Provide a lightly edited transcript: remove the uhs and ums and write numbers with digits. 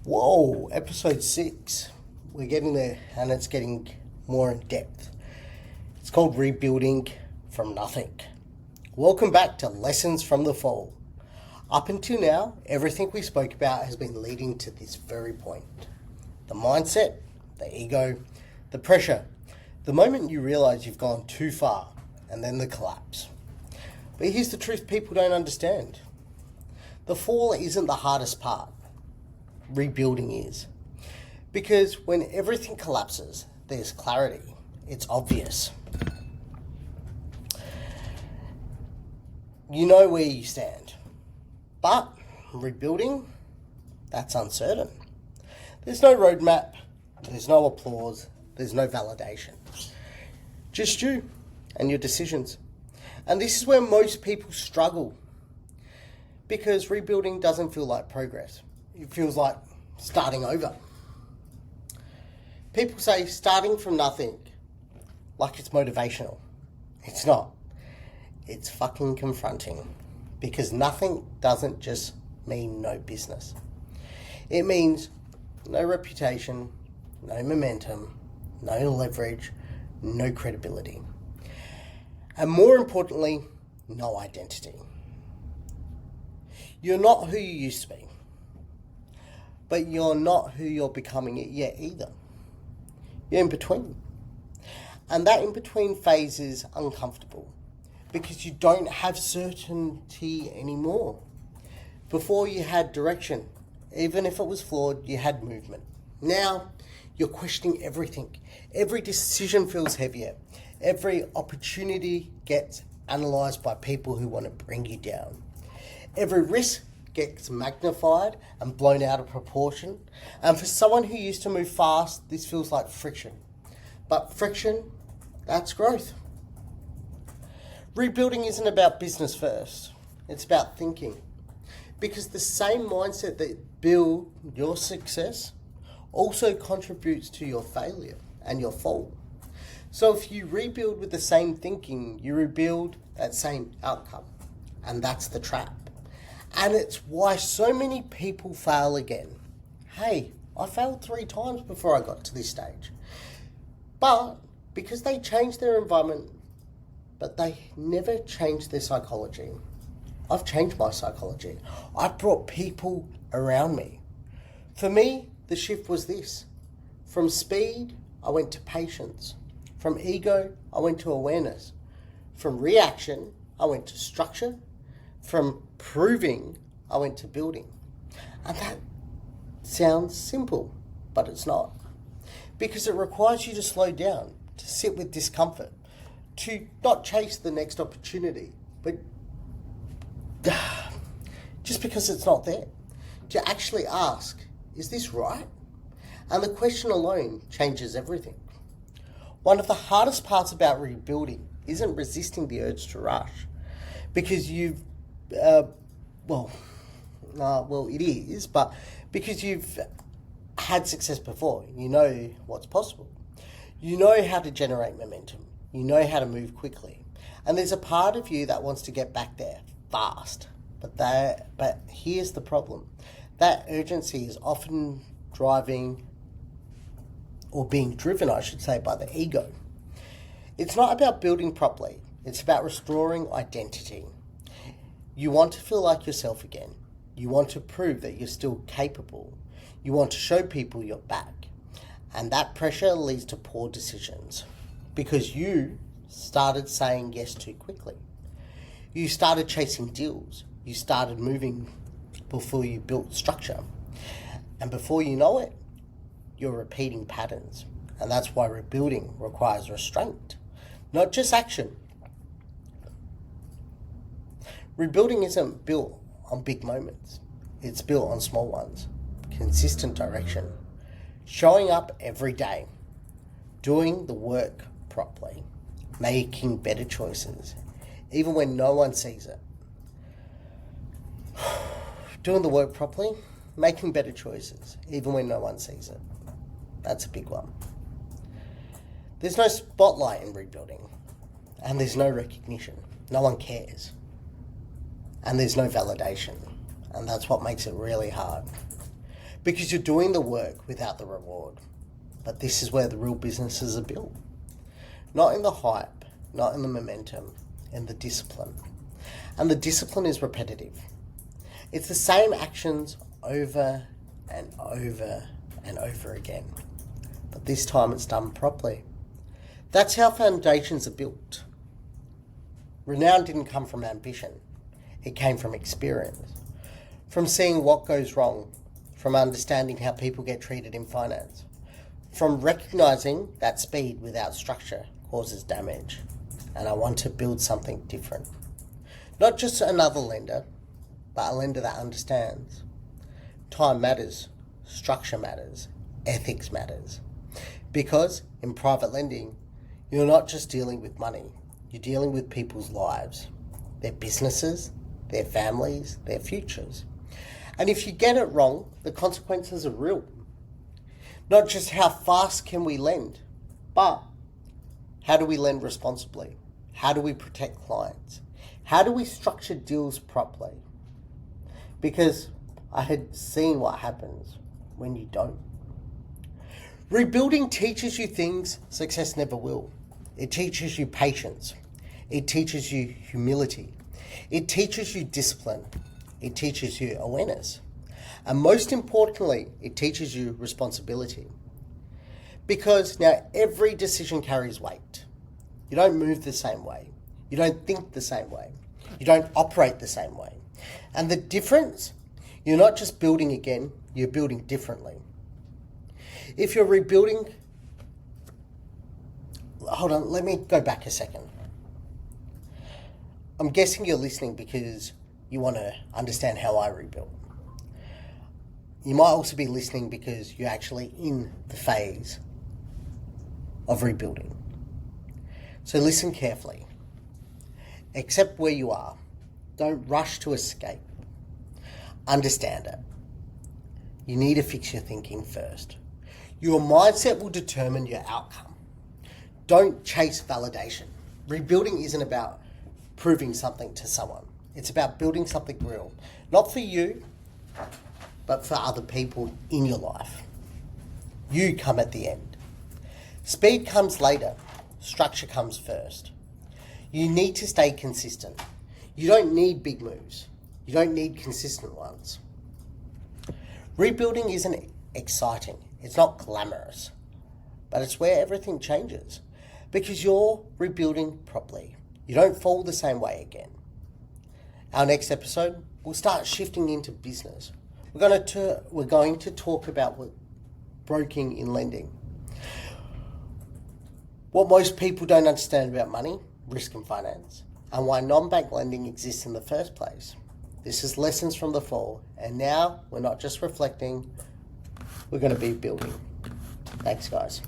Whoa, episode 6. We're getting there and it's getting more in depth. It's called Rebuilding from Nothing. Welcome back to Lessons from the Fall. Up until now, everything we spoke about has been leading to this very point. The mindset, the ego, the pressure, the moment you realise you've gone too far, and then the collapse. But here's the truth people don't understand. The fall isn't the hardest part. Rebuilding is. Because when everything collapses, there's clarity. It's obvious. You know where you stand. But rebuilding, that's uncertain. There's no roadmap, there's no applause, there's no validation. Just you and your decisions. And this is where most people struggle. Because rebuilding doesn't feel like progress. It feels like starting over. People say starting from nothing, like it's motivational. It's not. It's fucking confronting. Because nothing doesn't just mean no business. It means no reputation, no momentum, no leverage, no credibility. And more importantly, no identity. You're not who you used to be. But you're not who you're becoming it yet either. You're in between. And that in between phase is uncomfortable because you don't have certainty anymore. Before you had direction. Even if it was flawed, you had movement. Now you're questioning everything. Every decision feels heavier. Every opportunity gets analysed by people who want to bring you down. Every risk gets magnified and blown out of proportion. And for someone who used to move fast, this feels like friction. But friction, that's growth. Rebuilding isn't about business first. It's about thinking. Because the same mindset that built your success also contributes to your failure and your fall. So if you rebuild with the same thinking, you rebuild that same outcome. And that's the trap. And it's why so many people fail again. Hey, I failed 3 times before I got to this stage. But because they changed their environment, but they never changed their psychology. I've changed my psychology. I've brought people around me. For me, the shift was this. From speed, I went to patience. From ego, I went to awareness. From reaction, I went to structure. From proving, I went to building. And that sounds simple, but it's not. Because it requires you to slow down, to sit with discomfort, to not chase the next opportunity, but just because it's not there, to actually ask, is this right? And the question alone changes everything. One of the hardest parts about rebuilding isn't resisting the urge to rush, because you've it is, but because you've had success before, you know what's possible. You know how to generate momentum. You know how to move quickly. And there's a part of you that wants to get back there fast. But here's the problem. That urgency is often being driven, I should say, by the ego. It's not about building properly. It's about restoring identity. You want to feel like yourself again. You want to prove that you're still capable. You want to show people you're back. And that pressure leads to poor decisions because you started saying yes too quickly. You started chasing deals. You started moving before you built structure. And before you know it, you're repeating patterns. And that's why rebuilding requires restraint, not just action. Rebuilding isn't built on big moments. It's built on small ones. Consistent direction. Showing up every day. Doing the work properly. Making better choices, even when no one sees it. Doing the work properly. Making better choices, even when no one sees it. That's a big one. There's no spotlight in rebuilding. And there's no recognition. No one cares. And there's no validation. And that's what makes it really hard. because you're doing the work without the reward. But this is where the real businesses are built. Not in the hype, not in the momentum, in the discipline. And the discipline is repetitive. It's the same actions over and over and over again. But this time it's done properly. That's how foundations are built. Renown didn't come from ambition. It came from experience. From seeing what goes wrong. From understanding how people get treated in finance. From recognizing that speed without structure causes damage. And I want to build something different. Not just another lender, but a lender that understands. Time matters, structure matters, ethics matters. Because in private lending, you're not just dealing with money, you're dealing with people's lives, their businesses, their families, their futures. And if you get it wrong, the consequences are real. Not just how fast can we lend, but how do we lend responsibly? How do we protect clients? How do we structure deals properly? Because I had seen what happens when you don't. Rebuilding teaches you things success never will. It teaches you patience. It teaches you humility. It teaches you discipline. It teaches you awareness. And most importantly, it teaches you responsibility. Because now every decision carries weight. You don't move the same way. You don't think the same way. You don't operate the same way. And the difference, you're not just building again, you're building differently. If you're rebuilding, hold on, let me go back a second. I'm guessing you're listening because you want to understand how I rebuild. You might also be listening because you're actually in the phase of rebuilding. So listen carefully. Accept where you are. Don't rush to escape. Understand it. You need to fix your thinking first. Your mindset will determine your outcome. Don't chase validation. Rebuilding isn't about proving something to someone. It's about building something real. Not for you, but for other people in your life. You come at the end. Speed comes later. Structure comes first. You need to stay consistent. You don't need big moves. You don't need consistent ones. Rebuilding isn't exciting. It's not glamorous. But it's where everything changes. Because you're rebuilding properly. You don't fall the same way again. Our next episode, we'll start shifting into business. We're going to talk about broking in lending. What most people don't understand about money, risk and finance, and why non-bank lending exists in the first place. This is lessons from the fall, and now we're not just reflecting, we're going to be building. Thanks, guys.